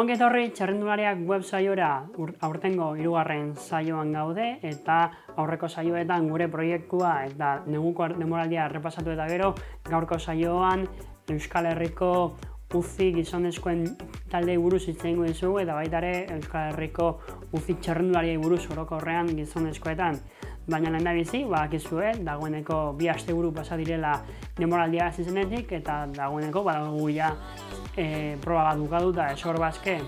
Ongi etorri txarrendulariak web saiora aurtengo 3. saioan gaude eta aurreko saioetan gure proiektua eta neguko denboraldia errepasatu eta gero gaurko saioan Euskal Herriko UCI gizonezkoen taldei buruz hitz egingo dizugu eta baita ere Euskal Herriko UCI txarrendulariei buruz orokorrean gizonezkoetan. Baina lehendabizi, badakizue, dagoeneko 2 asteburu pasa direla denboraldia hasi zenetik eta dagoeneko badago ja proba bat bukatu eta Esor Baske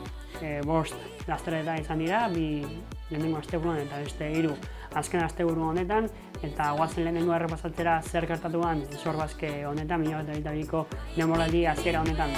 5 lasterketa izan dira, 2 lehenengo asteburuan eta beste 3 azken asteburu honetan, eta goazen lehenengo errepasatzera zer gertatuan Esor Baske honetan, 2022ko denboraldi hasiera honetan.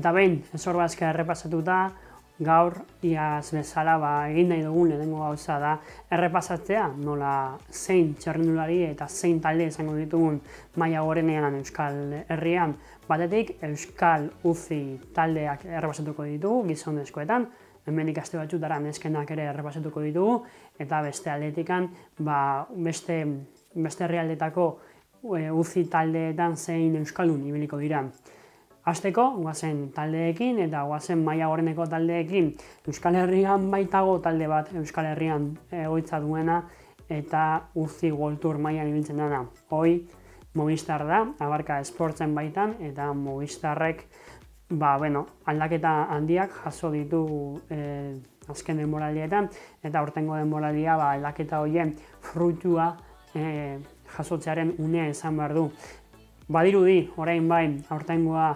Eta behin, Esor Baske errepasatuta, gaur iaz bezala egin nahi dugun lehenengo gauza da errepasatzea nola zein txarrendulari eta zein talde izango ditugun maila gorenean Euskal Herrian. Batetik, Euskal UCI taldeak errepasatuko ditugu gizonezkoetan, hemendik aste batzutara neskenak ere errepasatuko ditugu, eta beste aldetikan beste herrialdetako UCI taldeetan zein euskaldun ibiliko dira. Hasteko, goazen taldeekin eta goazen maila goreneko taldeekin. Euskal Herrian baitago talde bat Euskal Herrian egoitza duena eta UCI World Tour mailan ibiltzen dena. Hoi, Movistar da, abarka esportzen baitan, eta Movistarrek aldaketa handiak jaso ditu azken denboraldietan, eta aurtengo denboraldia aldaketa horien fruitua jasotzearen unea izan behar du. Badirudi, orain bain, aurtengoa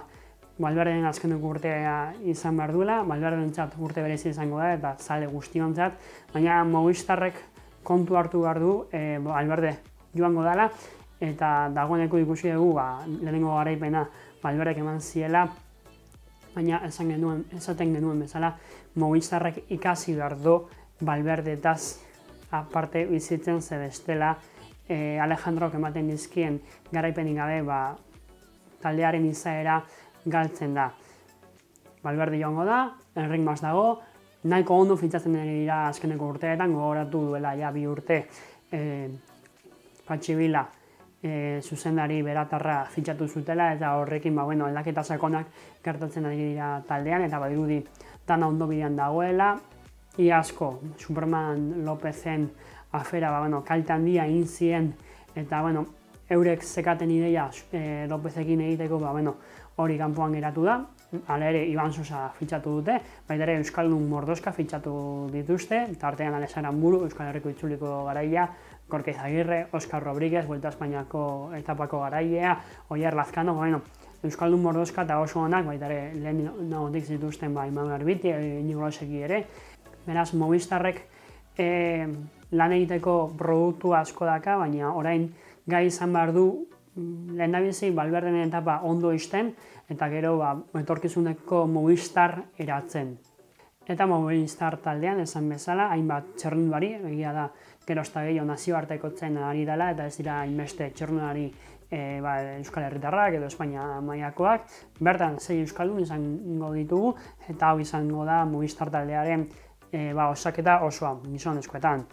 Valverderen azkeneko urtea izan behar duela, Valverdentzat urte berezi izango da eta zale guztiontzat, baina Movistarrek kontu hartu behar du Valverde joango dela, eta dagoeneko ikusi dugu lehenengo garaipena Valverdek eman ziela, baina esaten genuen bezala Movistarrek ikasi behar du Valverdetaz aparte bizitzen ze bestela Alejandrok ematen dizkien garaipenik gabe taldearen izaera galtzen da. Valverde joango da, Enric Mas dago, nahiko ondo fitxatzen dira azkeneko urteetan, gogoratu duela 2 urte Patxi Vila zuzendari beratarra fitxatu zutela, eta horrekin aldaketa sakonak gertatzen ari dira taldean, eta badirudi dana ondo bidean dagoela. Iazko Superman Lopezen afera kalte handia egin zien, eta eurek zekaten ideia Lopezekin egiteko hori kanpoan geratu da. Hala ere, Iban Sosa fitxatu dute, baita ere Euskaldun Mordoska fitxatu dituzte, tartean Alex Aramburu, Euskal Herriko itzuliko garailea, Gorka Izagirre, Oskar Rodríguez, Vuelta a Espainiako etapako garailea, Oier Lazkano, Euskaldun Mordoska eta oso onak, baita ere lehen nagotik zituzten Iman Garbiti, Inigo Loseki ere. Beraz, Movistarrek lan egiteko produktu asko daka, baina orain gai izan behar du lehendabizi Valverderen etapa ondo izten, eta gero etorkizuneko Movistar eratzen. Eta Movistar taldean esan bezala, hainbat txarrendulari, egia da gero eta gehiago nazioartekotzen ari dela, eta ez dira hainbeste txarrendulari Euskal Herritarrak edo Espainia mailakoak. Bertan 6 euskaldun izango ditugu, eta hau izango da Movistar taldearen osaketa osoa gizonezkoetan.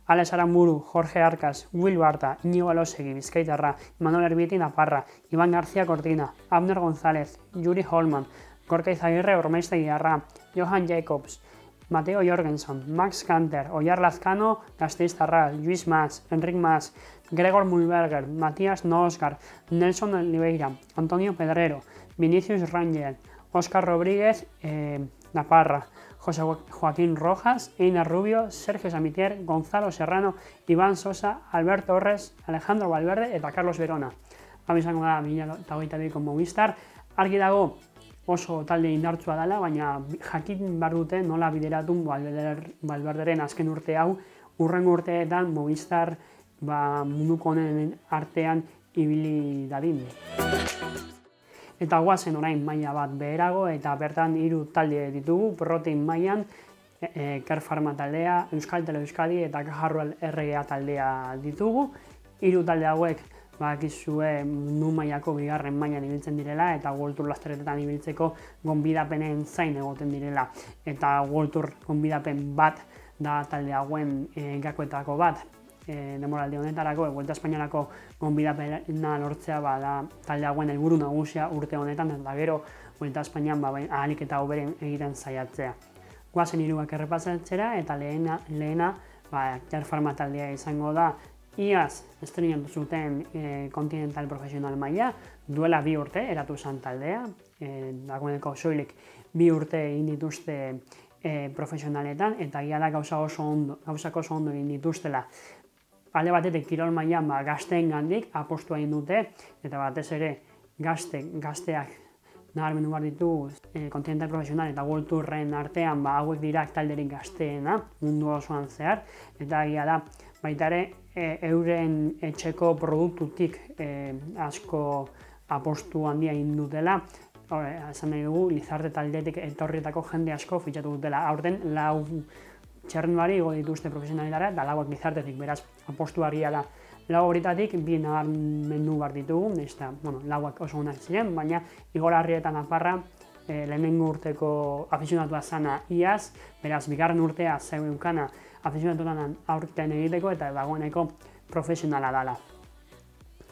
Alex Aramburu, Jorge Arcas, Will Barta, Inigo Loseki, Bizkaitarra, Manuel Herbiti, Naparra, Iban García Cortina, Abner González, Juri Holman, Gorka Izagirre, Ormaiztegi Arra, Johan Jacobs, Mateo Jorgensen, Max Kanter, Oier Lazkano, Gasteiztarra, Luis Mas, Enric Mas, Gregor Mulberger, Matías Noosgar, Nelson Oliveira, Antonio Pedrero, Vinicius Rangel, Óscar Rodríguez, Naparra, José Joaquín Rojas, Einar Rubio, Sergio Samitier, Gonzalo Serrano, Iban Sosa, Alberto Torres, Alejandro Valverde eta Carlos Verona. Hau izango da 2022ko Movistar. Argi dago oso talde indartsua dela, baina jakin behar dute nola bideratu Valverderen azken urte hau, hurrengo urteetan Movistar munduko honen artean ibili dadin. Eta guazen orain maila bat beherago, eta bertan 3 talde ditugu, Protein mailan, Care Pharma taldea, Euskaltel Euskadi eta Caja RGA taldea ditugu. 3 talde hauek bakizue mundu mailako bigarren mailan ibiltzen direla, eta World Tour lasterketetan ibiltzeko gonbidapenen zain egoten direla. Eta World Tour gonbidapen bat da talde hauen gakoetako bat. Denboraldi honetarako, Vuelta Espainiarako gonbidapena lortzea da talde hauen helburu nagusia urte honetan, eta gero Vuelta Espainian ahalik eta hoberen egiten saiatzea. Guazen 3 errepasatzera, eta lehena Care Pharma taldea izango da. Iaz estrenatu zuten Continental Profesional maila, duela 2 urte eratu zen taldea, dagoeneko soilik 2 urte egin dituzte profesionaletan, eta gira da gauzak oso ondo egin dituztela. Alde batetik kirol mailan gazteen gandik apostua egin dute, eta batez ere gazteak nabarmendu behar ditu Continental Profesional eta World Tourren artean hauek dira talderik gazteena mundu osoan zehar, eta egia da baita ere euren etxeko produktutik asko apostu handia egin dutela. Esan nahi dugu, Lizarte taldetik etorrietako jende asko fitxatu dutela. Aurten 4 txerrendulari igo dituzte profesionaletara, eta 4 Lizartetik, beraz apostu argia da. 4 horietatik 2 nabarmendu behar ditugu, 4 oso onak ziren, baina Igor Arrieta Naparra lehenengo urteko afizionatua zana iaz, beraz bigarren urtea zeukana afizionatuetan aurten egiteko, eta dagoeneko profesionala dela.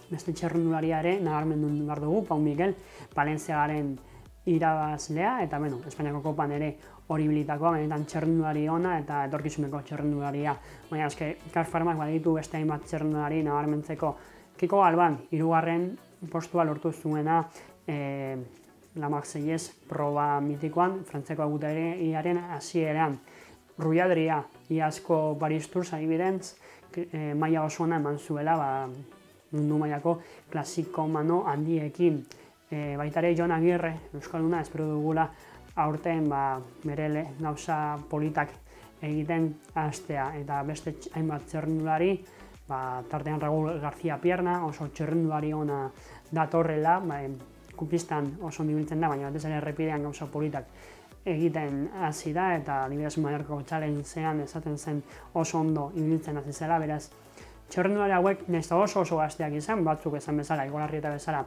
Beste txerrendularia ere nabarmendu behar dugu, Pau Mikel, Valentziagaren irabazlea, eta Espainiako kopan ere hori bilitakoa, benetan txerrendulari ona eta etorkizuneko txerrendularia. Baina Care Pharmak baditu beste hainbat txerrendulari nabarmentzeko. Kiko Galban, 3. postua lortu zuena La Marseillaise proba mitikoan, frantzeko agutariaren hasieran. Rui Adria, iazko Paris Tours adibidez, maila oso ona eman zuela mundu mailako klasiko mano handiekin. Baita ere Jon Agirre, euskalduna, espero dugula aurten bere gauza politak egiten hastea, eta beste hainbat txerrendulari, tartean Raúl García Pierna, oso txerrendulari ona datorrela, kupistan oso ibiltzen da, baina batez ere errepidean gauza politak egiten hasi da, eta adibidez Mallorcako challengean esaten zen oso ondo ibiltzen hasi zela, beraz txerrendulari hauek nesta oso gazteak izan, batzuk esan bezala, Igor Arrieta bezala,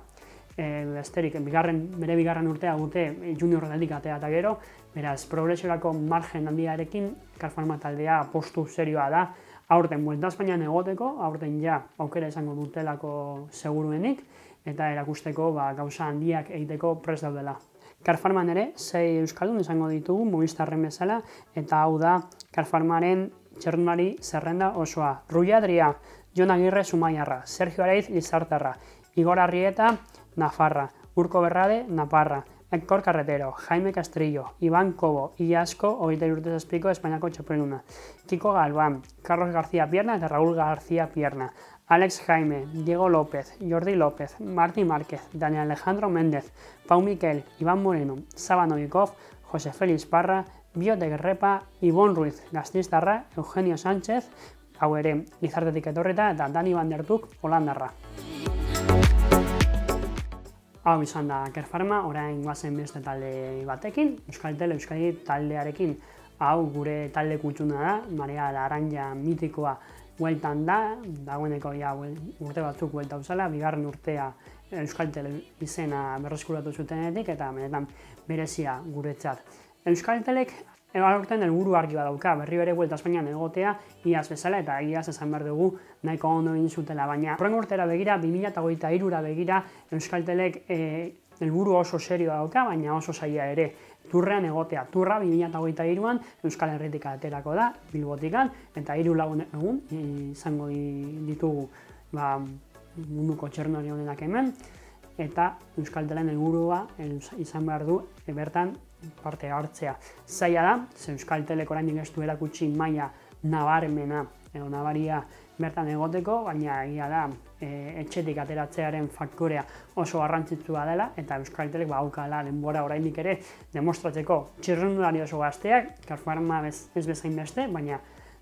besterik, bere bigarren urtea dute juniorretik atea eta gero, beraz, progresiorako margen handiarekin, Care Pharma taldea postu serioa da, aurten Vuelta Espainian egoteko, aurten aukera izango dutelako seguruenik, eta erakusteko gauza handiak egiteko prest daudela. Care Pharman ere, 6 euskaldun izango ditugu, Movistarren bezala, eta hau da Care Pharmaren txerrendulari zerrenda osoa. Rui Adria, Jon Agirre Zumaiarra, Sergio Araiz Lizartarra, Igor Arrieta Nafarra, Urko Berrade Naparra, Héctor Carretero, Jaime Castrillo, Iban Cobo, Iazko, 23 urtez espliko Espainiako txapelduna, Kiko Galban, Carlos García Pierna eta Raúl García Pierna, Alex Jaime, Diego López, Jordi López, Martí Márquez, Daniel Alejandro Méndez, Pau Miquel, Iván Moreno, Saba Novikov, José Félix Parra, Biotek Repa, Ibon Ruiz, Gaztistarra, Eugenio Sánchez, hau ere Lizartetik etorrita, eta Dani Van der Tuk, Holandarra. Hau izan da Care Pharma, orain guazen beste talde batekin, Euskaltel Euskadi taldearekin. Hau gure talde kutsuna da, Marea Laranja mitikoa bueltan da, dagoeneko urte batzuk buelta uzala, bigarren urtea Euskaltel izena berreskuratu zutenetik, eta benetan berezia guretzat. Euskaltelek aurten helburu argi badauka, berri bere Vuelta Espainian egotea, iaz bezala, eta iaz esan behar dugu nahiko ondo egin zutela, baina horrengo urtera begira, 2023ra begira, Euskaltelek helburu oso serioa dauka, baina oso zaila ere. Turrean egotea, turra 2023an Euskal Herritik aterako da, Bilbotikan, eta 3 lagun egun izango ditugu munduko txerrendulari honenak hemen, eta Euskaltelen helburua izan behar du bertan parte hartzea zaila da, ze Euskaltelek oraindik ez du erakutsi maila nabarmena edo nabaria bertan egoteko, baina egia da etxetik ateratzearen faktorea oso garrantzitsua dela eta Euskaltelek badaukala denbora oraindik ere demostratzeko txirrindulari oso gazteak, Carpharma ez bezain beste, baina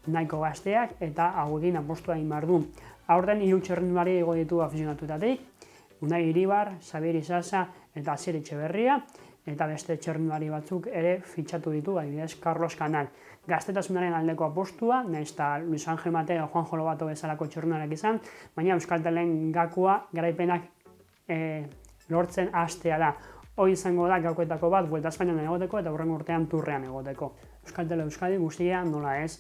nahiko gazteak eta hauekin apostu egin behar du. Aurten 3 txirrindulari igo ditu afizionatuetatik, Unai Iribar, Xabier Isasa eta Asier Etxeberria, eta beste txirrindulari batzuk ere fitxatu ditu, adibidez Carlos Canal. Gaztetasunaren aldeko apostua, nahiz eta Luis Angel Mateo, Juanjo Lobato bezalako txirrindulariak izan, baina Euskaltelen gakua garaipenak lortzen hastea da. Hoi izango da gakoetako bat, Vuelta a Espainian egoteko eta hurrengo urtean Tourrean egoteko. Euskaltel Euskadi guztia nola ez,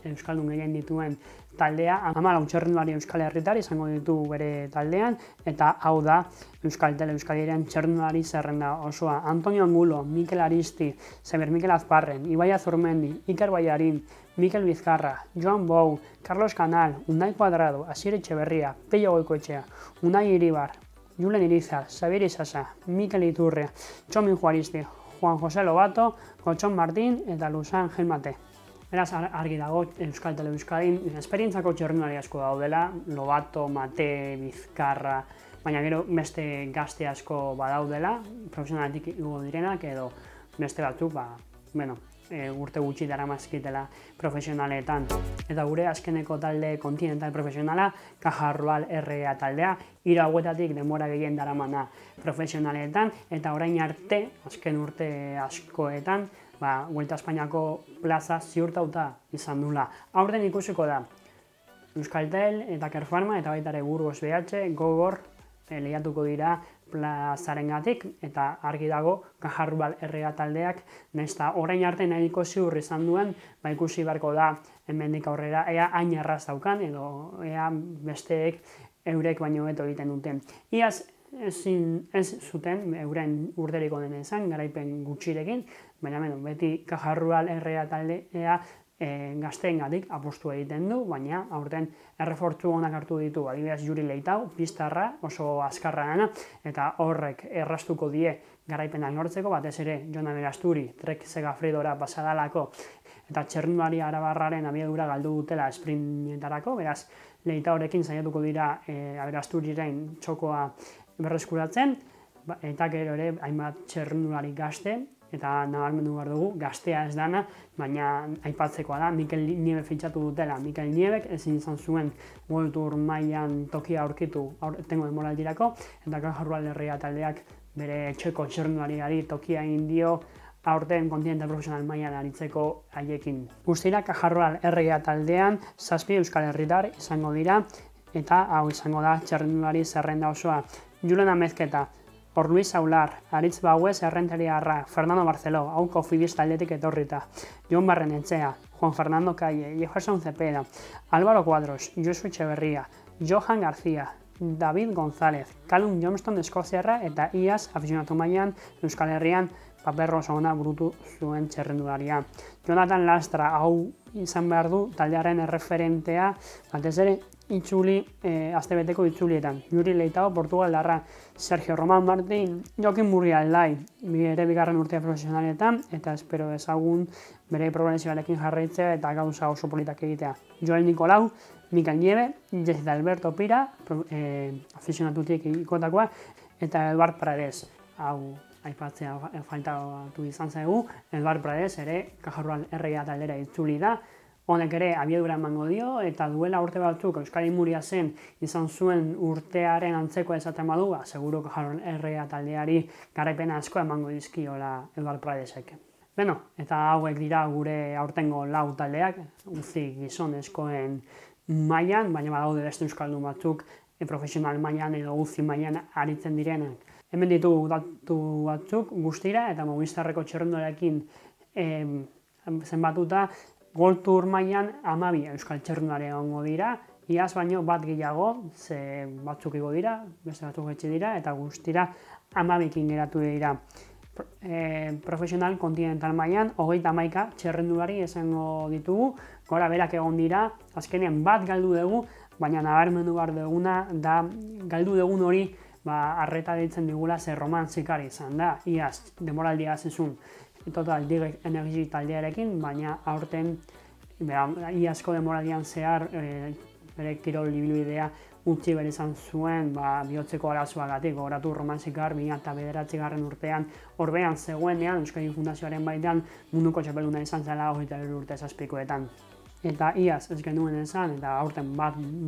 Euskaldun gehien dituen taldea, 14 txirrindulari Euskal Herritar izango ditu bere taldean, eta hau da Euskaltel Euskadiren txirrindulari zerrenda osoa. Antonio Angulo, Mikel Aristi, Xabier Mikel Azparren, Ibai Azurmendi, Iker Ballarín, Mikel Bizkarra, Joan Bou, Carlos Canal, Unai Cuadrado, Asier Etxeberria, Pello Goikoetxea, Unai Iribar, Julen Irizar, Xabier Isasa, Mikel Iturria, Txomin Juaristi, Juan José Lobato, Kotxon Martín eta Luis Angel Mate. Beraz, argi dago Euskaltel Euskadin esperientzako txirrindulari asko daudela, Lobato, Mate, Bizkarra, baina gero beste gazte asko badaudela, profesionaletik igo direnak edo beste batzuk, urte gutxi daramazkitela profesionaletan. Eta gure azkeneko talde kontinental profesionala, Caja Rural RA taldea, 3 hauetatik denbora gehien daramana profesionaletan, eta orain arte, azken urte askoetan, Vuelta a Espainiako plaza ziurtauta izan dula. Aurten ikusiko da, Euskaltel eta Carpharma eta baita ere Burgos BH gogor lehiatuko dira plazarengatik eta argi dago Caja Rural RA taldeak nahiz eta orain arte nahiko ziur izan duen, ikusi beharko da hemendik aurrera ea hain erraz daukan edo ea besteek eurek baino hobeto egiten duten. Iaz ez zuten euren urterik onena izan, garaipen gutxirekin, baina beti Caja Rural RA taldea gazteengatik apostu egiten du, baina aurten errefortzu onak hartu ditu, adibidez Juri Leitao, pistarra, oso azkarra dena, eta horrek erraztuko die garaipenak lortzeko, batez ere Jon Aberasturi, Trek Segafridora pasadalako, eta txirrindulari arabarraren abiadura galdu dutela sprintetarako, beraz Leitaorekin saiatuko dira Aberasturiren txokoa berreskuratzen, eta gero ere hainbat txirrindulari gazte, eta nabarmendu behar dugu, gaztea ez dana, baina aipatzekoa da, Mikel Nieve fitxatu dutela. Mikel Nievek ezin izan zuen World Tour mailan tokia aurkitu aurtengo denboraldirako, eta Caja Rural RA taldeak bere etxeko txirrindulariari tokia egin dio aurten kontinental profesional mailan aritzeko haiekin. Guztira, Caja Rural RA taldean 7 Euskal Herritar izango dira, eta hau izango da txirrindulari zerrenda osoa. Julen Amezketa, Hor Luis Aular, Aritz Bauez Errenteriarra, Fernando Barceló, hauko Fibis taldetik etorrita, Jon Barrenetxea, Juan Fernando Calle, Jefferson Cepeda, Álvaro Cuadros, Josu Etxeberria, Johan García, David González, Callum Johnston Eskoziarra eta iaz afizionatu mailan Euskal Herrian paper oso ona burutu zuen txirrindularia. Jonathan Lastra, hau izan behar du taldearen erreferentea, batez ere itzuli, astebeteko itzulietan. Juri Leitao, Portugaldarra, Sergio Roman Martín, Joaquin Murrialdai, ere bigarren urtea profesionaletan, eta espero ezagun bere progresioarekin jarraitzea eta gauza oso politak egitea. Joel Nicolau, Mikel Nieve, Jesse Alberto Pira, afizionatutik ikotakoa, eta Eduard Prades, hau aipatzea faltatu izan zaigu, Eduard Prades ere Caja Rural RA taldera itzuli da, honek ere abiadura emango dio, eta duela urte batzuk Euskadi Muria zen izan zuen urtearen antzeko esaten badu, seguro Caja Rural RA taldeari garaipena asko emango dizkiola Eduard Pradesek. Eta hauek dira gure aurtengo 4 taldeak, uzi gizonezkoen mailan, baina badaude beste euskaldun batzuk profesional mailan edo uzi mailan aritzen direnak. Hemen ditugu datu batzuk guztira eta Movistarreko txirrindularekin zenbatuta World Tour mailan 12 euskal txirrindulari egongo dira, iaz baino bat gehiago, ze batzuk igo dira, beste batzuk etxe dira, eta guztira 12ekin geratu dira. Profesional kontinental mailan 31 txirrindulari esango ditugu, gora berak egon dira, azkenean bat galdu dugu, baina nabarmendu behar duguna da galdu dugun hori arreta deitzen digula ze romantzikari izan da, iaz demoraldia zizun Total Direct Energy taldearekin, baina aurten iazko demoraldian zehar bere kirol ibilbidea utzi behar izan zuen bihotzeko arazoagatik. Gogoratu romantzikar 2009 urtean horbean zegoenean Euskadi Fundazioaren baitan munduko txapelduna izan zela 23 urte zazpikoetan. Eta iaz ez genuen esan, eta aurten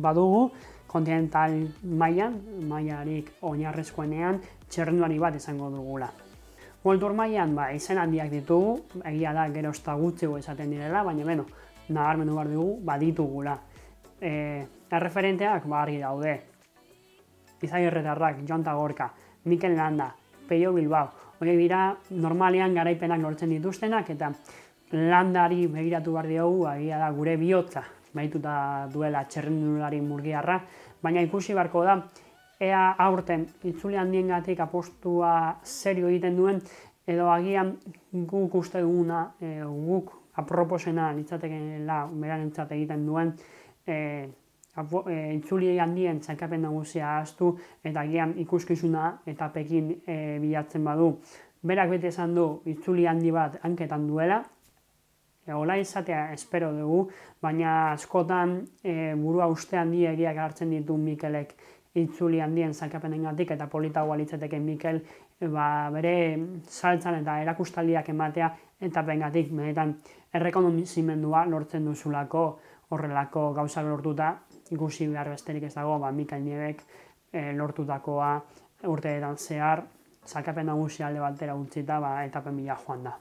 badugu, kontinental mailarik oinarrezkoenean txerrendulari bat izango dugula. World Tour mailan izen handiak ditugu, egia da gero ezta gutxiago esaten direla, baina nabarmendu behar dugu baditugula. Erreferenteak argi daude. Izagirretarrak, Jon Gorka, Mikel Landa, Pello Bilbao, horiek dira normalean garaipenak lortzen dituztenak, eta Landari begiratu behar diogu, egia da gure bihotza bahituta duela txerrendulari murgiarra, baina ikusi beharko da, ea aurten itzuli handiengatik apostua serio egiten duen, edo agian guk uste duguna, guk aproposena litzatekeela berarentzat egiten duen, itzuli handien sailkapen nagusia ahaztu eta agian ikuskizuna eta Pekin bilatzen badu. Berak beti esan du itzuli handi bat hanketan duela, hola izatea espero dugu, baina askotan burua uste handiegiak hartzen ditu Mikelek itzuli handien sailkapenengatik eta politagoa litzateke Mikel bere saltzan eta erakustaldiak ematea eta bengatik benetan errekonozimendua lortzen duzulako horrelako gauzak lortuta, ikusi behar besterik ez dago, Mikel Nievek lortutakoa urteetan zehar, sailkapen nagusia alde batera utzita etapen bila joan da.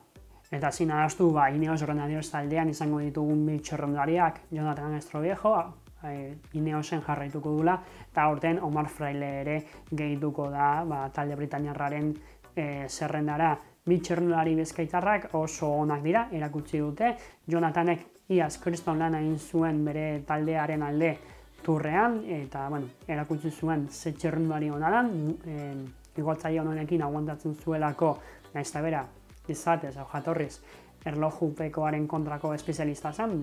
Eta zin ahaztu, Ineos Grenadiers taldean izango ditugun bi txerrendulariak, Jonathan Estroviejo, Ineosen jarraituko dula, eta aurten Omar Fraile ere gehituko da talde Britainiarraren zerrendara. Bi txerrendulari bizkaitarrak oso onak dira, erakutsi dute. Jonathanek iaz kriston lan egin zuen bere taldearen alde turrean, eta erakutsi zuen ze txerrendulari hona dan, igotzaile honekin aguantatzen zuelako, nahiz eta bera, izatez, jatorriz, erlojupekoaren kontrako espezialista zen,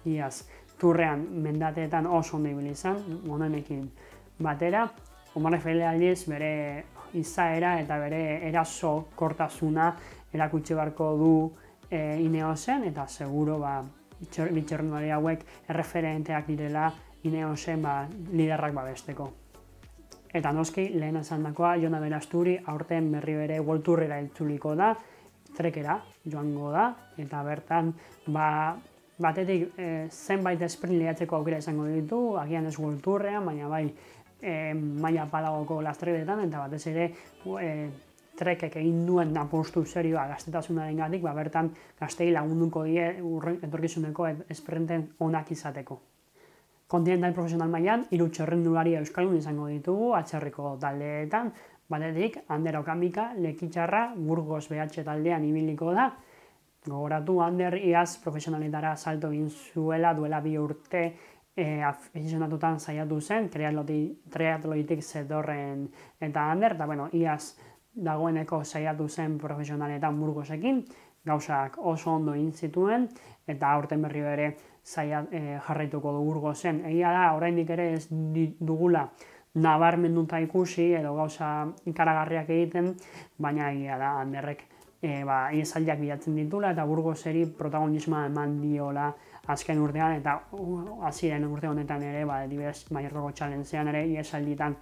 iaz turrean mendateetan oso ondo ibili zen, honenekin batera. Omar Fraile aldiz bere izaera eta bere eraso kortasuna erakutsi beharko du Ineosen, eta seguro bi txerrendulari hauek erreferenteak direla Ineosen liderrak babesteko. Eta noski, lehen esandakoa, Jon Aberasturi aurten berri bere World Tourera itzuliko da, trekera joango da, eta bertan batetik zenbait sprint lehiatzeko aukera izango ditu, agian ez World Tourrean, baina maila palagoko lastrebetan, eta batez ere trekek egin duen apostu serioa gaztetasunarengatik, bertan gaztei lagunduko die etorkizuneko esprinten onak izateko. Kontinental profesional mailan 3 txerrendulari euskaldun izango ditugu atzerriko taldeetan, batetik Ander Okamika, Lekitzarra, Burgos BH taldean ibiliko da. Gogoratu, Ander iaz profesionaletara salto egin zuela duela 2 urte afizionatutan saiatu zen, triatloitik zetorren eta Ander, eta iaz dagoeneko saiatu zen profesionaletan Burgosekin, gauzak oso ondo egin zituen, eta aurten berri ere jarraituko du Burgosen. Egia da, oraindik ere ez dugula nabarmenduta ikusi edo gauza ikaragarriak egiten, baina egia da, Anderrek iezaldiak bilatzen ditula eta Burgoseri protagonismoa eman diola azken urtean, eta hasieran urte honetan ere, Adibidez Mallorcako Challengean ere iesalditan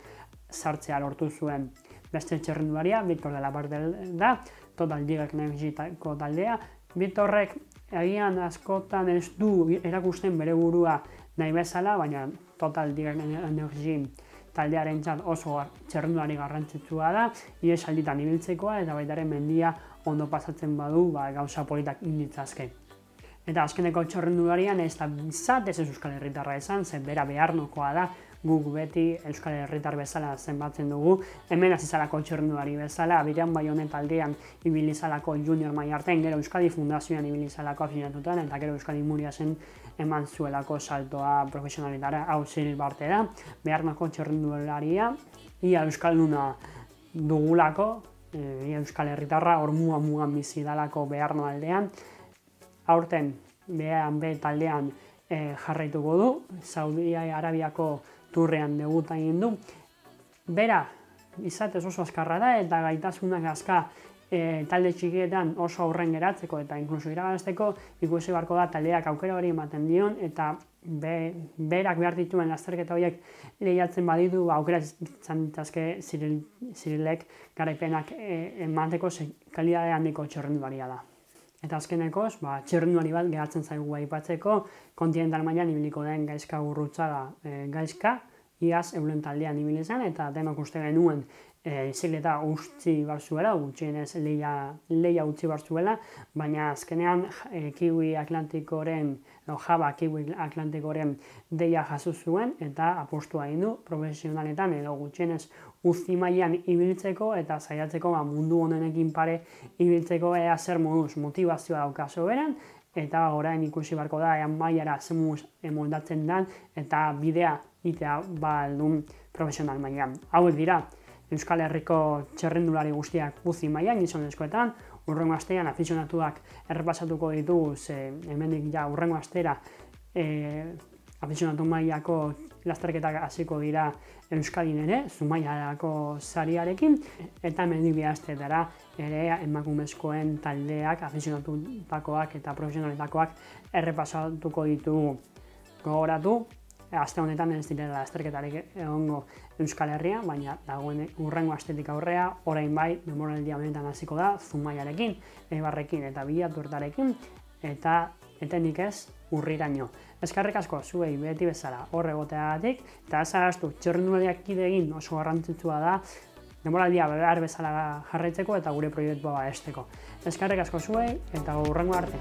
sartzea lortu zuen. Beste txerrendularia, Victor de la Parte da, Total Direct Energyko taldea. Victorrek egian askotan ez du erakusten bere burua nahi bezala, baina Total Direct Energy taldearentzat oso txerrendulari garrantzitsua da, iesalditan ibiltzekoa eta baita ere mendia ondo pasatzen badu gauza politak inditzazke. Eta azkeneko txerrendularian ez da bizat ez Euskal Herritarra esan, zen bera beharnokoa da, guk beti Euskal Herritar bezala zenbatzen dugu, hemen azizalako txerrendulari bezala, Biran Baionet taldean ibilizalako junior mailarten, gero Euskadi Fundazioan ibilizalako afinatutan, eta gero Euskadi Muriasen eman zuelako saltoa profesionaletara, hau Ziril Barte da, beharnoko txerrendularia, ia Euskalduna dugulako, ia Euskal Herritarra, hor mugan bizi dalako beharno aldean, aurten B taldean jarraituko du, Saudi Arabiako turrean debuta egin du. Bera, izatez oso azkarra da eta gaitasunak azka talde txikietan oso aurren geratzeko eta inkluso irabazteko ikusi beharko da taldeak aukera hori ematen dion eta berak behar dituen lasterketa horiek lehiatzen baditu aukera izan ditazke Zirilek garaipenak emateko kalidade handiko txirrindularia da. Eta azkenekoz, txirrindulari bat geratzen zaigu aipatzeko kontinental mailan ibiliko den Gaizka Gurrutxaga Gaizka, iaz eulen taldean ibili zen eta denok uste genuen bizikleta utzi behar zuela, gutxienez lehia utzi behar zuela, baina azkenean Kiwi Atlantikoren, Jaba Kiwi Atlantikoren deia jaso zuen eta apostua egin du profesionaletan edo gutxienez uzti mailan ibiltzeko eta saiatzeko mundu honenekin pare ibiltzeko ea zer moduz motivazioa dauka soberan eta orain ikusi beharko da ean mailara zemuz moldatzen den eta bidea itea baldun profesional mailan. Hauek dira Euskal Herriko txerrendulari guztiak uzti mailan gizonezkoetan, urrengo astean afizionatuak errepasatuko ditugu, hemendik ja urrengo astera afizionatu mailako lasterketak hasiko dira Euskadin ere, Zumaiarako sariarekin, eta hemendik bi asteetara ere emakumezkoen taldeak, afizionatutakoak eta profesionaletakoak errepasatuko ditugu. Gogoratu, aste honetan ez direla lasterketarik egongo Euskal Herria, baina dagoen urrengo astetik aurrea, orain bai, denboraldia honetan hasiko da, Zumaiarekin, Eibarrekin eta Bilaturtarekin, eta etenik ez, urriraino. Eskerrik asko zuei beti bezala hor egoteagatik, eta ez ahaztu, txirrindulariak kide egin oso garrantzitsua da, denboraldia behar bezala jarraitzeko eta gure proiektua babesteko. Eskerrik asko zuei, eta urrengo arte.